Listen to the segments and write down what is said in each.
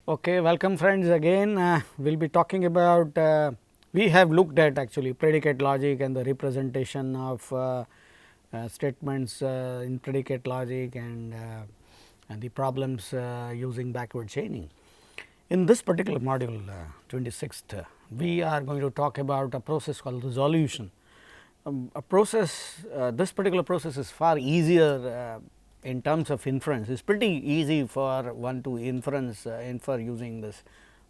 Okay, welcome friends again. We'll be talking about, we have looked at actually predicate logic and the representation of statements in predicate logic and the problems using backward chaining. In this particular module 26th, we are going to talk about a process called resolution. This particular process is far easier in terms of inference. It's pretty easy for one to infer using this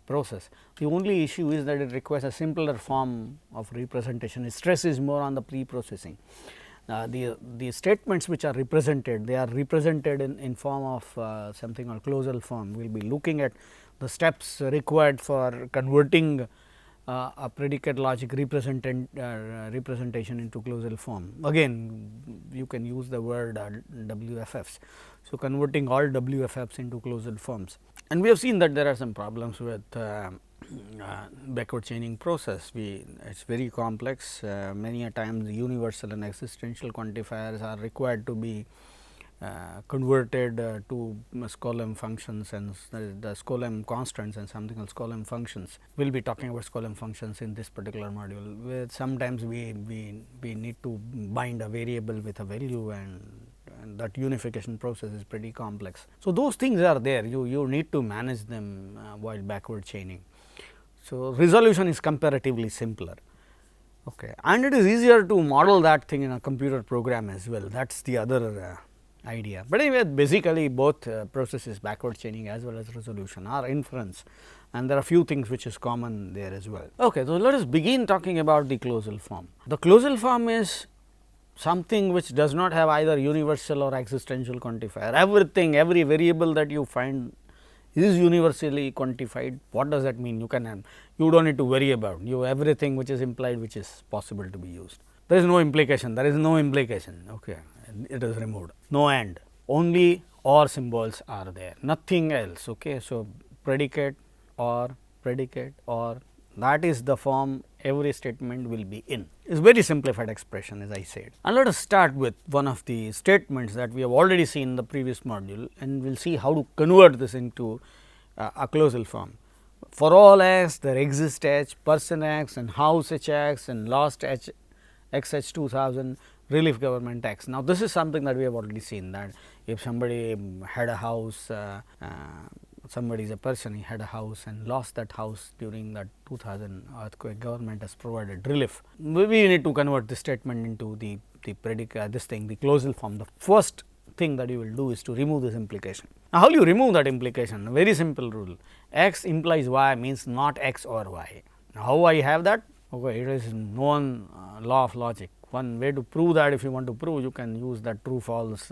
process. The only issue is that it requires a simpler form of representation. Its stress is more on the pre-processing. The statements which are represented, they are represented in form of something called closal form. We will be looking at the steps required for converting a predicate logic representation into closal form. Again, you can use the word WFFs. So, converting all WFFs into closal forms, and we have seen that there are some problems with backward chaining process. It's very complex. Many a times universal and existential quantifiers are required to be converted to Skolem functions and the Skolem constants and something called Skolem functions. We will be talking about Skolem functions in this particular module, where sometimes we need to bind a variable with a value, and that unification process is pretty complex. So, those things are there, you need to manage them while backward chaining. So, resolution is comparatively simpler. Okay. And it is easier to model that thing in a computer program as well. That is the other idea. But anyway, basically both processes, backward chaining as well as resolution, are inference, and there are few things which is common there as well. Okay, so let us begin talking about the closal form. The closal form is something which does not have either universal or existential quantifier. Everything, every variable that you find is universally quantified. What does that mean? You don't need to worry about everything which is implied, which is possible to be used. There is no implication. Okay, it is removed. No and, only or symbols are there, nothing else. Okay, so predicate or, that is the form every statement will be in. It's very simplified expression, as I said. And let us start with one of the statements that we have already seen in the previous module, and we will see how to convert this into a closal form. For all x, there exists h, person x, and house hx, and lost h, xh 2000, relief government x. Now, this is something that we have already seen, that if somebody had a house, somebody is a person, he had a house and lost that house during that 2000 earthquake, government has provided relief. We need to convert this statement into the predicate, the closal form. The first thing that you will do is to remove this implication. Now, how do you remove that implication? A very simple rule: x implies y means not x or y. Now, how I have that? Okay, it is known law of logic. One way to prove that, if you want to prove, you can use that true false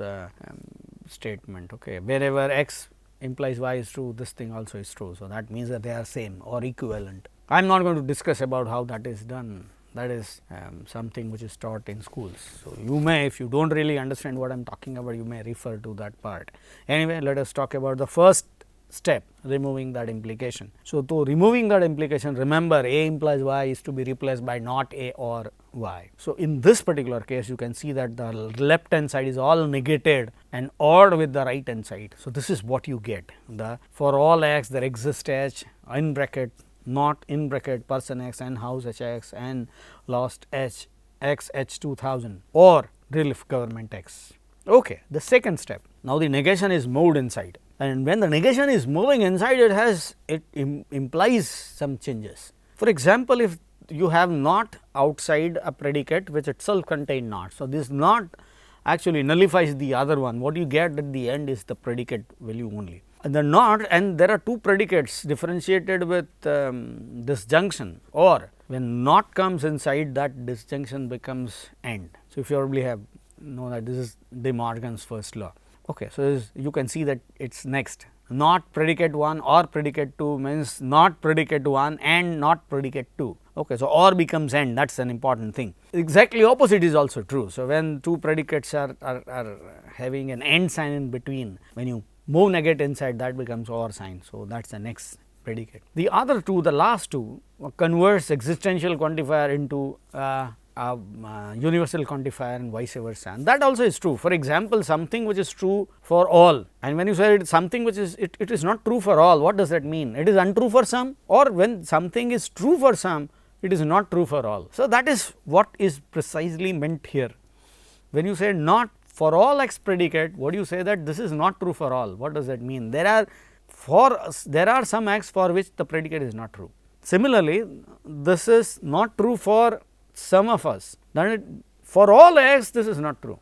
statement. Okay, wherever x implies y is true, this thing also is true. So, that means that they are same or equivalent. I am not going to discuss about how that is done. That is something which is taught in schools. So, you may, if you do not really understand what I am talking about, you may refer to that part. Anyway, let us talk about the first step, removing that implication. So, to removing that implication, remember a implies y is to be replaced by not a or y. So, in this particular case, you can see that the left hand side is all negated and odd with the right hand side. So, this is what you get, the for all x there exists h in bracket, not in bracket, person x and house hx and lost h x h 2000 or relief government x. Okay. The second step, now the negation is moved inside, and when the negation is moving inside, it implies some changes. For example, if you have not outside a predicate which itself contain not. So, this not actually nullifies the other one. What you get at the end is the predicate value only. And the not, and there are two predicates differentiated with disjunction, or when not comes inside, that disjunction becomes and. So, if you already have know that this is De Morgan's first law. Okay, so, you can see that it is next, not predicate 1 or predicate 2 means not predicate 1 and not predicate 2. Okay, so, or becomes and, that is an important thing. Exactly opposite is also true. So, when two predicates are having an and sign in between, when you move negate inside, that becomes or sign. So, that is the next predicate. The other two, the last two, converts existential quantifier into universal quantifier and vice versa, and that also is true. For example, something which is true for all, and when you say it is something which is it is not true for all, what does that mean? It is untrue for some, or when something is true for some, it is not true for all. So, that is what is precisely meant here. When you say not for all x predicate, what do you say that this is not true for all? What does that mean? There are some x for which the predicate is not true. Similarly, this is not true for some of us, then for all x this is not true.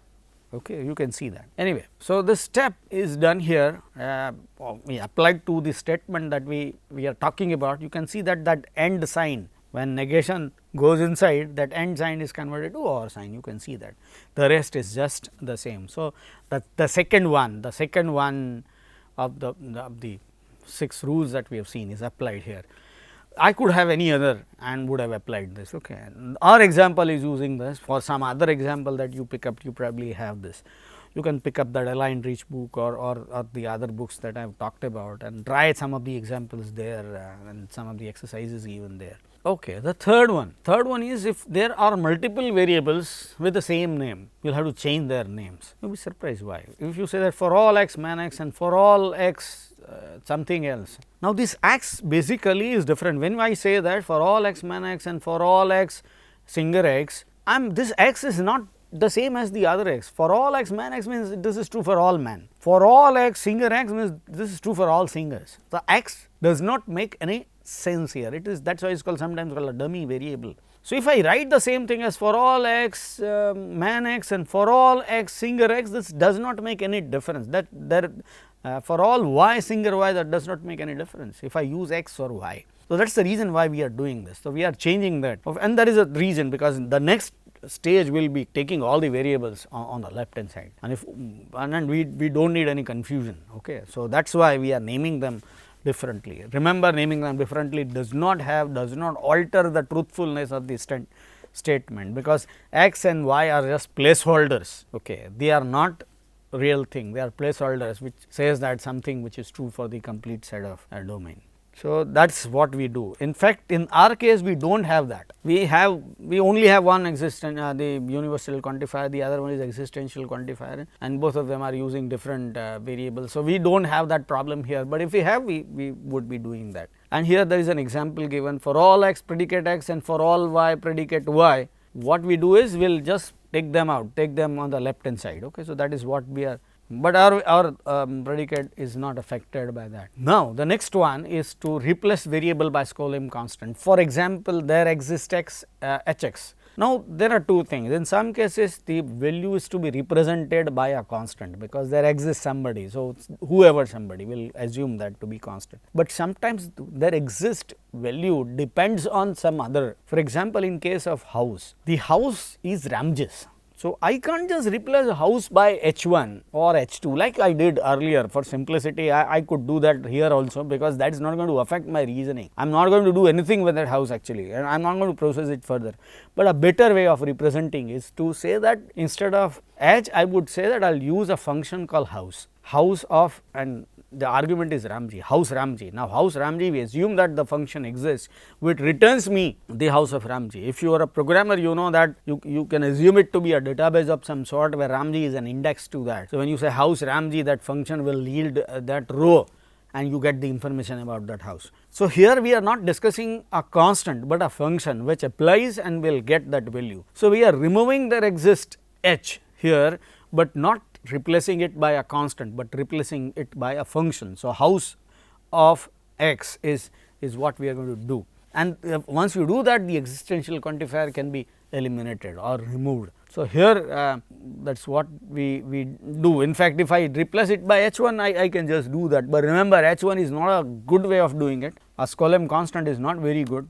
Okay, you can see that. Anyway, so this step is done here, we applied to the statement that we are talking about. You can see that end sign, when negation goes inside, that end sign is converted to OR sign, you can see that. The rest is just the same. So, the second one of the 6 rules that we have seen is applied here. I could have any other and would have applied this. Okay. Our example is using this. For some other example that you pick up, you probably have this. You can pick up that Aligned Reach book or the other books that I have talked about and try some of the examples there and some of the exercises even there. Okay. The third one is, if there are multiple variables with the same name, you will have to change their names. You will be surprised why. If you say that for all x man x and for all x something else. Now, this x basically is different. When I say that for all x man x and for all x singer x, this x is not the same as the other x. For all x man x means this is true for all man. For all x singer x means this is true for all singers. The x does not make any sense here. It is, that is why it is sometimes called a dummy variable. So, if I write the same thing as for all x man x and for all x singer x, this does not make any difference. For all y singer y, that does not make any difference if I use x or y. So, that is the reason why we are doing this. So, we are changing that, and that is a reason, because the next stage will be taking all the variables on the left hand side, and we do not need any confusion. Okay. So, that is why we are naming them differently. Remember, naming them differently does not alter the truthfulness of the statement, because x and y are just placeholders. Okay. They are not real thing, they are placeholders which says that something which is true for the complete set of domain. So, that is what we do. In fact, in our case we do not have that. We only have one the universal quantifier, the other one is existential quantifier, and both of them are using different variables. So, we do not have that problem here, but if we have, we would be doing that. And here there is an example given for all x predicate x and for all y predicate y. What we do is we will just take them out, take them on the left hand side. Okay. So, that is what we are, but our predicate is not affected by that. Now, the next one is to replace variable by Skolem constant. For example, there exists x h x. Now, there are two things. In some cases, the value is to be represented by a constant, because there exists somebody. So, whoever somebody will assume that to be constant, but sometimes there exists value depends on some other. For example, in case of house, the house is Ramjes. So, I can't just replace house by h1 or h2 like I did earlier. For simplicity, I could do that here also, because that is not going to affect my reasoning. I am not going to do anything with that house actually, and I am not going to process it further. But a better way of representing is to say that instead of h, I would say that I will use a function called house of, and the argument is Ramji, house Ramji. Now, house Ramji, we assume that the function exists which returns me the house of Ramji. If you are a programmer, you know that you can assume it to be a database of some sort where Ramji is an index to that. So, when you say house Ramji, that function will yield that row and you get the information about that house. So, here we are not discussing a constant, but a function which applies and will get that value. So, we are removing there exists h here, but not replacing it by a constant, but replacing it by a function. So, house of x is what we are going to do, and once you do that, the existential quantifier can be eliminated or removed. So, here that is what we do. In fact, if I replace it by h1, I can just do that, but remember h1 is not a good way of doing it. A Skolem constant is not very good.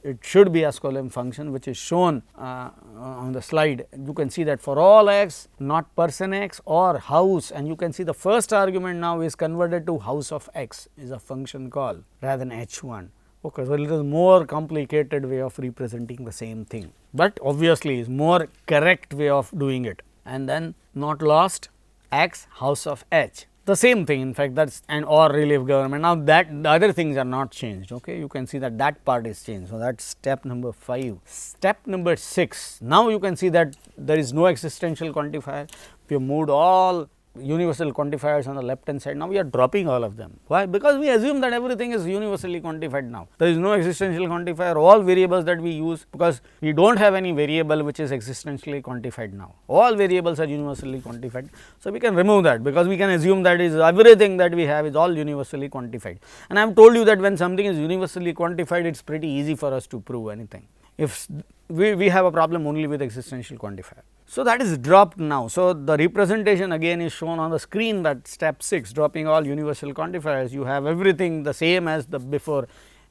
It should be a Skolem function, which is shown on the slide. You can see that for all x, not person x or house, and you can see the first argument now is converted to house of x, is a function call rather than h1. Okay, so it is more complicated way of representing the same thing, but obviously is more correct way of doing it. And then not lost x house of h. the same thing, in fact, that's an or relief government. Now, that the other things are not changed. Okay, you can see that that part is changed. So, that is step number 5. Step number 6, now you can see that there is no existential quantifier. We have moved all universal quantifiers on the left hand side. Now, we are dropping all of them. Why? Because we assume that everything is universally quantified now. There is no existential quantifier. All variables that we use, because we do not have any variable which is existentially quantified now. All variables are universally quantified. So, we can remove that, because we can assume that is everything that we have is all universally quantified. And I have told you that when something is universally quantified, it is pretty easy for us to prove anything. If we have a problem only with existential quantifier. So, that is dropped now. So, the representation again is shown on the screen, that step 6, dropping all universal quantifiers, you have everything the same as the before,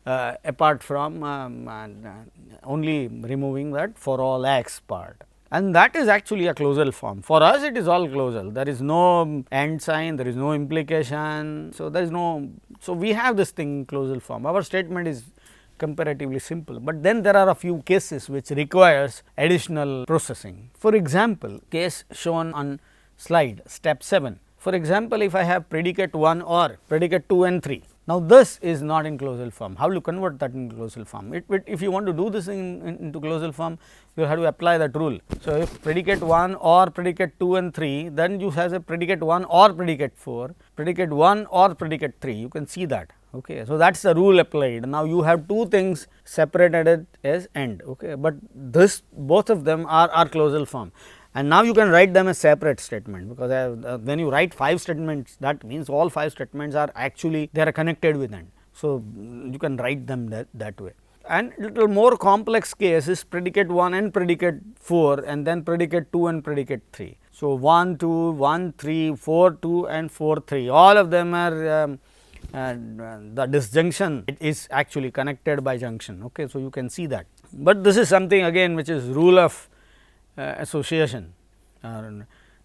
apart from only removing that for all x part. And that is actually a closal form. For us, it is all closal. There is no and sign, there is no implication. So, there is no. So, we have this thing in closal form. Our statement is comparatively simple, but then there are a few cases which requires additional processing. For example, case shown on slide step 7. For example, if I have predicate 1 or predicate 2 and 3. Now, this is not in closal form. How to convert that in closal form? If you want to do this into closal form, you have to apply that rule. So, if predicate 1 or predicate 2 and 3, then you have a predicate 1 or predicate 4, predicate 1 or predicate 3, you can see that. Okay. So, that is the rule applied. Now, you have two things separated as and, okay, but this both of them are closal form, and now you can write them as separate statement, because when you write 5 statements, that means all 5 statements are actually they are connected with and. So, you can write them that way. And little more complex case is predicate 1 and predicate 4 and then predicate 2 and predicate 3. So, 1 2, 1 3, 4 2 and 4 3, all of them are the disjunction, it is actually connected by junction. Okay. So, you can see that, but this is something again which is rule of association,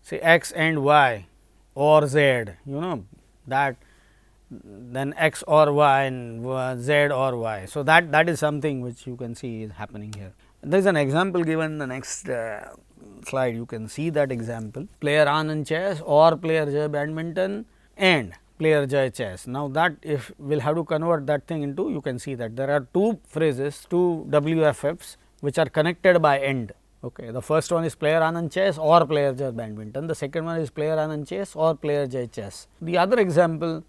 say x and y or z, you know that, then x or y and z or y. So, that is something which you can see is happening here. There is an example given in the next slide, you can see that example, player Anand chess or player Jay badminton and player Jay chess. Now, that if we will have to convert that thing into, you can see that there are two phrases, two WFFs which are connected by and. Okay. The first one is player Anand chess or player Jay badminton, the second one is player Anand chess or player Jay chess. The other example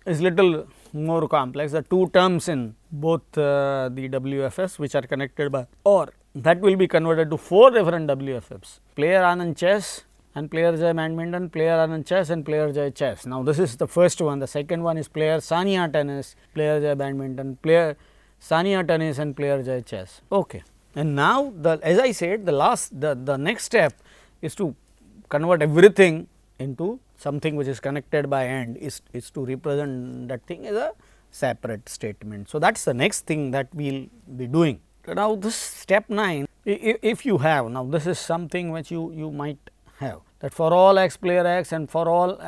is little more complex, the two terms in both the WFFs which are connected by or, that will be converted to 4 different WFFs, player Anand chess and player Jay badminton, player Anand chess and player Jay chess. Now, this is the first one, the second one is player Sania tennis, player Jay badminton, player Sania tennis and player Jay chess. Okay. And now, as I said, the next step is to convert everything into something which is connected by and, is to represent that thing as a separate statement. So, that is the next thing that we will be doing. Now, this step 9, if you have, now this is something which you might have, that for all x player x and for all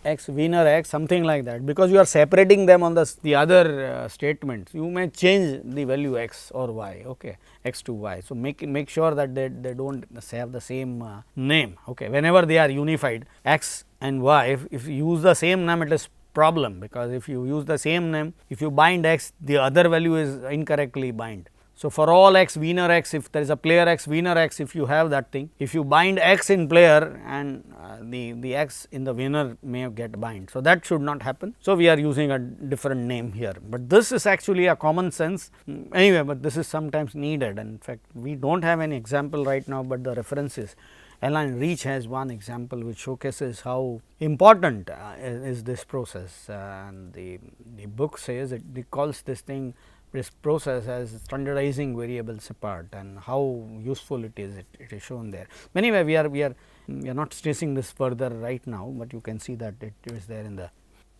x winner x, something like that, because you are separating them on the other statements, you may change the value x or y, okay, x to y. So, make sure that they do not have the same name, okay. Whenever they are unified x and y, if you use the same name, it is problem, because if you use the same name, if you bind x, the other value is incorrectly bind. So, for all x winner x, if there is a player x winner x, if you have that thing, if you bind x in player and the x in the winner may get bind. So, that should not happen. So, we are using a different name here, but this is actually a common sense anyway, but this is sometimes needed, and in fact, we do not have any example right now, but the references. Alan Reach has one example which showcases how important is this process, and the book says it calls this process as standardizing variables apart, and how useful it is shown there. Anyway, we are not stressing this further right now, but you can see that it is there in the.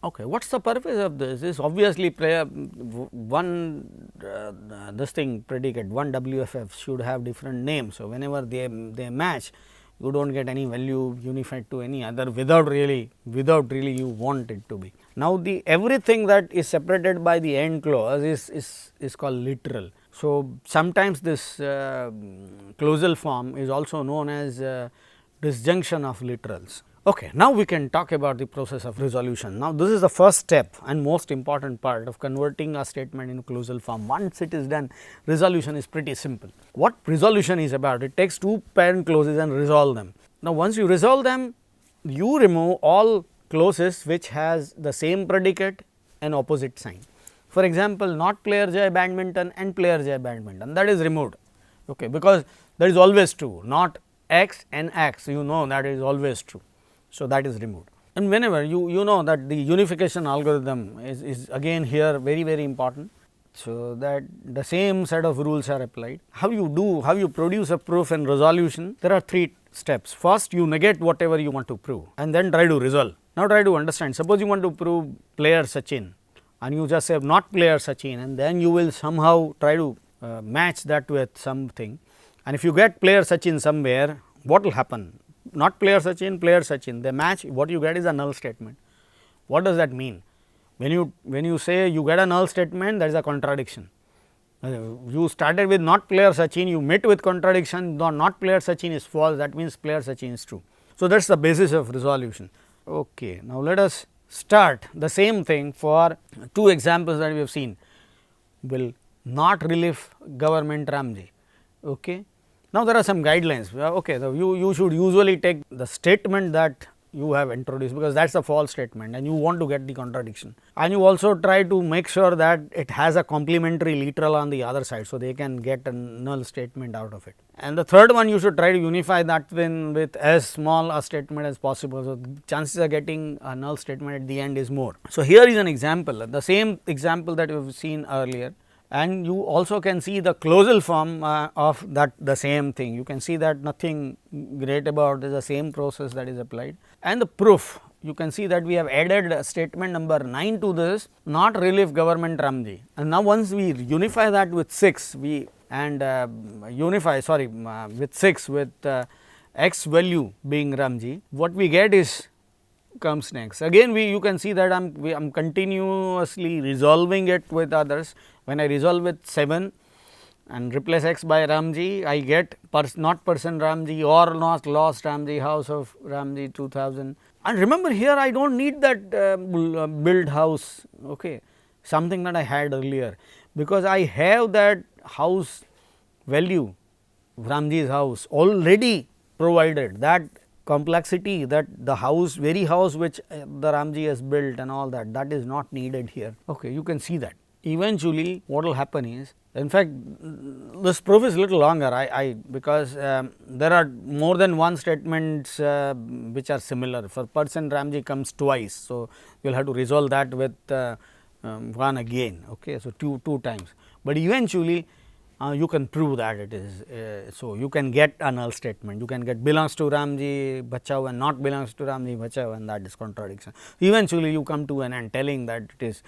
Okay, what is the purpose of this? Is obviously this thing predicate, one WFF should have different names. So, whenever they match, you do not get any value unified to any other without really you want it to be. Now, the everything that is separated by the end clause is called literal. So, sometimes this closal form is also known as disjunction of literals. Okay, now we can talk about the process of resolution. Now, this is the first step and most important part of converting a statement into closal form. Once it is done, resolution is pretty simple. What resolution is about? It takes two parent clauses and resolve them. Now, once you resolve them, you remove all clauses which has the same predicate and opposite sign. For example, not player J badminton and player J badminton, that is removed, okay, because that is always true, not X and X, you know that is always true. So, that is removed, and whenever you know that the unification algorithm is again here very important. So, that the same set of rules are applied. How you produce a proof and resolution? There are three steps. First, you negate whatever you want to prove and then try to resolve. Now, try to understand, suppose you want to prove player Sachin and you just say not player Sachin, and then you will somehow try to match that with something, and if you get player Sachin somewhere, what will happen? Not player Sachin, they match, what you get is a null statement. What does that mean? When you say you get a null statement, that is a contradiction. You started with not player Sachin, you met with contradiction, not player Sachin is false, that means player Sachin is true. So, that is the basis of resolution. Okay. Now, let us start the same thing for two examples that we have seen. Will not relieve government Ramji. Okay. Now, there are some guidelines. Okay, so you should usually take the statement that you have introduced, because that is a false statement and you want to get the contradiction, and you also try to make sure that it has a complementary literal on the other side. So, they can get a null statement out of it. And the third one, you should try to unify that with as small a statement as possible. So, chances of getting a null statement at the end is more. So, here is an example, the same example that we have seen earlier, and you also can see the closal form of that the same thing. You can see that nothing great about the same process that is applied, and the proof, you can see that we have added statement number 9 to this, not relieve government Ramji, and now once we unify that with 6 with 6 with x value being Ramji, what we get is comes next. Again you can see that I am continuously resolving it with others. When I resolve with 7 and replace x by Ramji, I get not person Ramji or not lost Ramji, house of Ramji 2000. And remember, here I do not need that build house, okay, something that I had earlier, because I have that house value, Ramji's house already provided, that complexity, that the house, very house which the Ramji has built and all that, that is not needed here. Okay, you can see that. Eventually, what will happen is, in fact, this proof is little longer, because there are more than one statements which are similar. For person Ramji comes twice, so you will have to resolve that with one again. Okay, so two times, but eventually you can prove that it is. So, you can get a null statement, you can get belongs to Ramji Bachao and not belongs to Ramji Bachao, and that is contradiction. Eventually, you come to an end telling that it is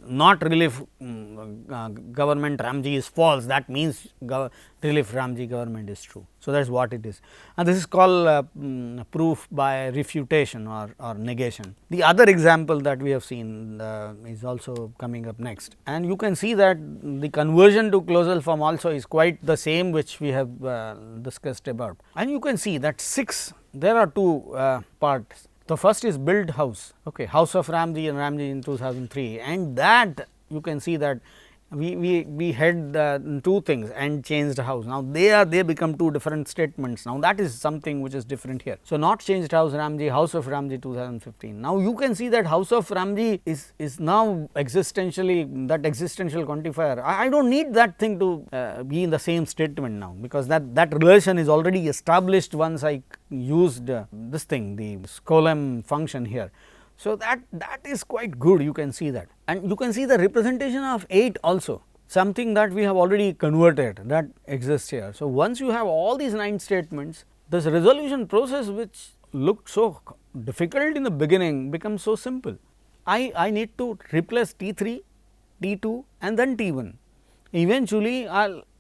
not relief government Ramji is false, that means relief Ramji government is true. So, that is what it is, and this is called proof by refutation or negation. The other example that we have seen is also coming up next, and you can see that the conversion to closal form also is quite the same which we have discussed about, and you can see that 6, there are two parts. The first is build house, okay, house of Ramji and Ramji in 2003, and that you can see that we had two things and changed house. Now, they become two different statements. Now, that is something which is different here. So, not changed house Ramji, house of Ramji 2015. Now, you can see that house of Ramji is now existentially, that existential quantifier. I do not need that thing to be in the same statement now, because that relation is already established once I used this thing, the Skolem function here. So, that is quite good, you can see that, and you can see the representation of 8 also, something that we have already converted, that exists here. So, once you have all these 9 statements, this resolution process which looked so difficult in the beginning becomes so simple. I need to replace T3, T2 and then T1. Eventually,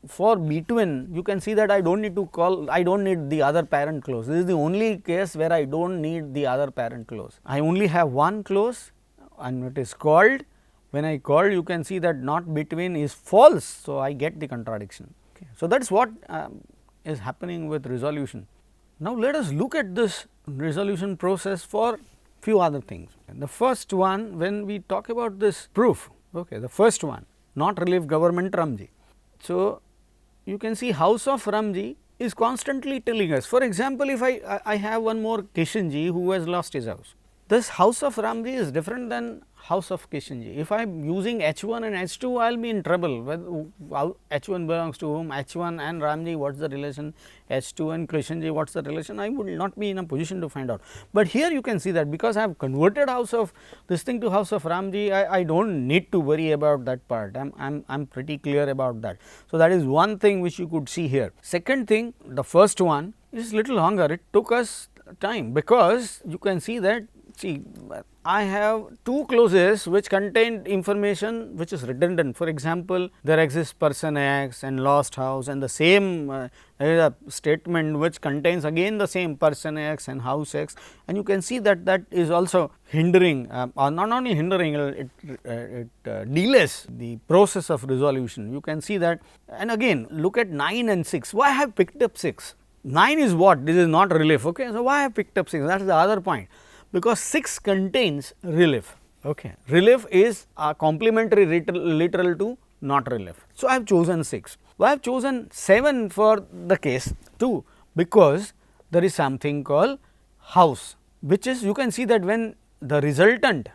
for between, you can see that I do not need to call, I do not need the other parent clause. This is the only case where I do not need the other parent clause. I only have one clause and it is called. When I call, you can see that not between is false. So, I get the contradiction. Okay. So, that is what is happening with resolution. Now, let us look at this resolution process for few other things. And the first one, when we talk about this proof, okay, the first one, not relief government Ramji. So, you can see house of Ramji is constantly telling us. For example, if I have one more Kishanji who has lost his house, this house of Ramji is different than house of Kishanji. If I am using H1 and H2, I will be in trouble. Whether H1 belongs to whom, H1 and Ramji, what is the relation, H2 and Kishanji, what is the relation, I would not be in a position to find out. But here you can see that because I have converted house of this thing to house of Ramji, I do not need to worry about that part. I am pretty clear about that. So, that is one thing which you could see here. Second thing, the first one is little longer, it took us time, because you can see that, see, I have two clauses which contain information which is redundant. For example, there exists person X and lost house, and the same there is a statement which contains again the same person X and house X, and you can see that that is also hindering or not only hindering, it delays the process of resolution. You can see that, and again look at 9 and 6. Why I have picked up 6? 9 is what? This is not relief. Okay. So, why I have picked up 6? That is the other point, because 6 contains relief. Okay. Relief is a complementary literal to not relief. So, I have chosen 6. Why I have chosen 7 for the case 2? Because there is something called house, which is, you can see that when the resultant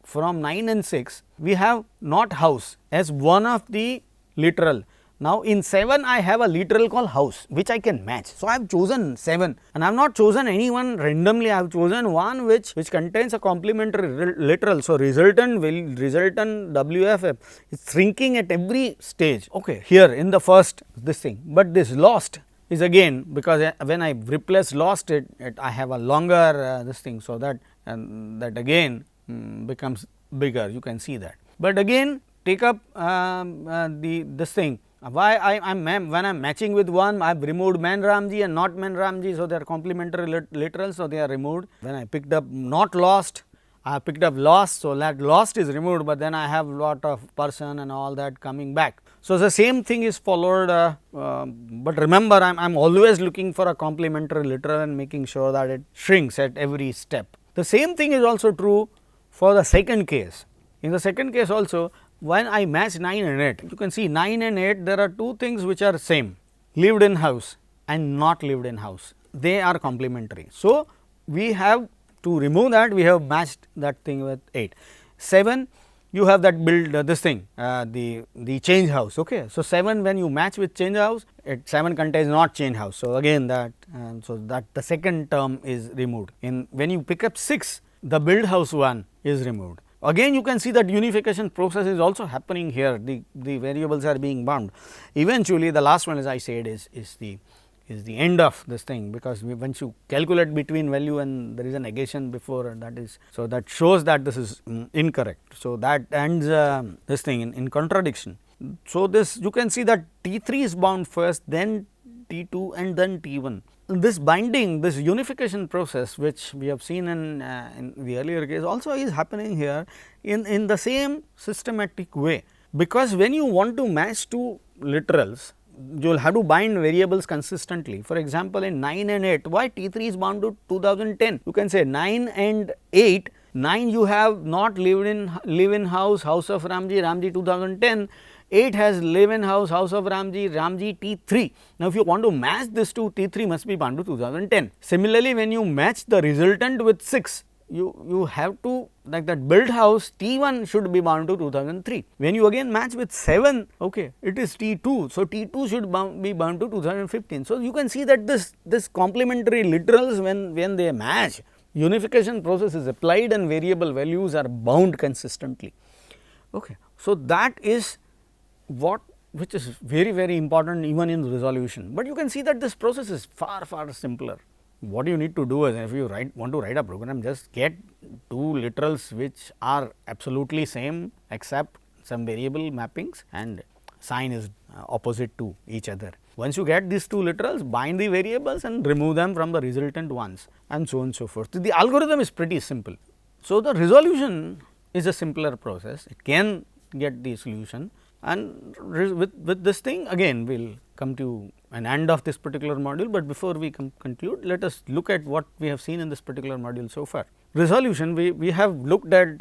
from 9 and 6, we have not house as one of the literal. Now, in 7 I have a literal called house, which I can match. So, I have chosen 7, and I have not chosen any one randomly. I have chosen one which contains a complementary literal. So, resultant WFF is shrinking at every stage. Okay, here in the first this thing, but this lost is again, because when I replace lost I have a longer this thing. So, that that again becomes bigger, you can see that. But again take up this thing. Why I am when I am matching with one, I have removed man Ramji and not man Ramji. So, they are complementary literals. So, they are removed. When I picked up not lost, I have picked up lost. So, that lost is removed, but then I have lot of person and all that coming back. So, the same thing is followed, but remember I am always looking for a complementary literal and making sure that it shrinks at every step. The same thing is also true for the second case. In the second case also, when I match 9 and 8, you can see 9 and 8, there are two things which are same, lived in house and not lived in house, they are complementary. So, we have to remove that, we have matched that thing with 8. 7, you have that build this thing, the change house. Okay. So, 7 when you match with change house, 7 contains not change house. So, again that, so that the second term is removed. In when you pick up 6, the build house one is removed. Again you can see that unification process is also happening here, the variables are being bound. Eventually the last one, as I said, is the end of this thing, because once you calculate between value and there is a negation before, and that is, so that shows that this is incorrect. So, that ends this thing in contradiction. So, this you can see that T3 is bound first, then T2 and then T1. This binding, this unification process which we have seen in the earlier case also is happening here in the same systematic way, because when you want to match two literals, you will have to bind variables consistently. For example, in 9 and 8, why T3 is bound to 2010? You can say 9 and 8, 9 you have not live in house of Ramji, Ramji 2010. 8 has live in house of Ramji, Ramji T3. Now, if you want to match this to T3 must be bound to 2010. Similarly, when you match the resultant with 6, you have to, like that build house T1 should be bound to 2003. When you again match with 7, okay, it is T2. So, T2 should be bound to 2015. So, you can see that this complementary literals when they match, unification process is applied and variable values are bound consistently. Okay. So, that is which is very important even in resolution, but you can see that this process is far simpler. What you need to do is, if you want to write a program, just get two literals which are absolutely same except some variable mappings and sign is opposite to each other. Once you get these two literals, bind the variables and remove them from the resultant ones, and so on and so forth. The algorithm is pretty simple. So, the resolution is a simpler process, it can get the solution. And with this thing again we will come to an end of this particular module, but before we conclude, let us look at what we have seen in this particular module so far. Resolution, we have looked at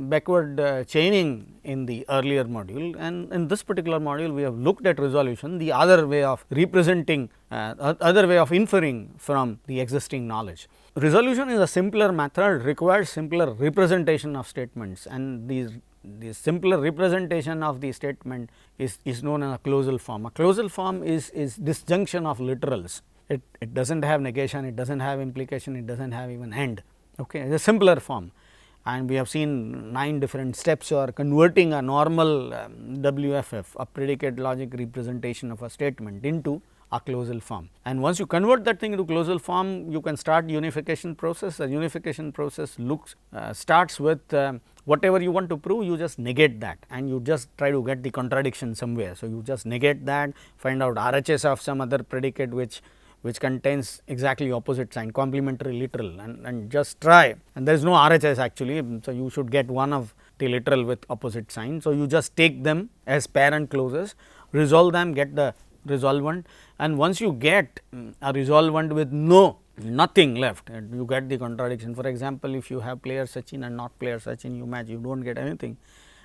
backward chaining in the earlier module, and in this particular module we have looked at resolution, the other way of representing, other way of inferring from the existing knowledge. Resolution is a simpler method, requires simpler representation of statements, and the simpler representation of the statement is known as a closal form. A closal form is disjunction of literals. It does not have negation, it does not have implication, it does not have even end. Okay, it is a simpler form, and we have seen 9 different steps for converting a normal WFF, a predicate logic representation of a statement, into a closal form. And once you convert that thing into closal form, you can start unification process. The unification process starts with whatever you want to prove, you just negate that, and you just try to get the contradiction somewhere. So, you just negate that, find out RHS of some other predicate which contains exactly opposite sign, complementary literal, and just try, and there is no RHS actually. So, you should get one of the literal with opposite sign. So, you just take them as parent clauses, resolve them, get the resolvent, and once you get a resolvent with nothing left, and you get the contradiction. For example, if you have player Sachin and not player Sachin, you match, you do not get anything.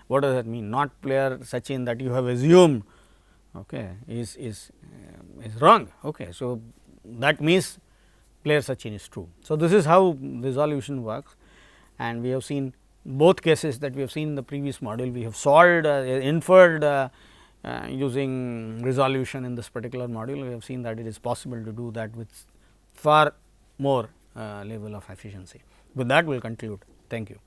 What does that mean? Not player Sachin that you have assumed, okay, is wrong. Okay. So, that means player Sachin is true. So, this is how resolution works, and we have seen both cases that we have seen in the previous module. We have solved, inferred using resolution in this particular module. We have seen that it is possible to do that with far more level of efficiency. With that, we will conclude. Thank you.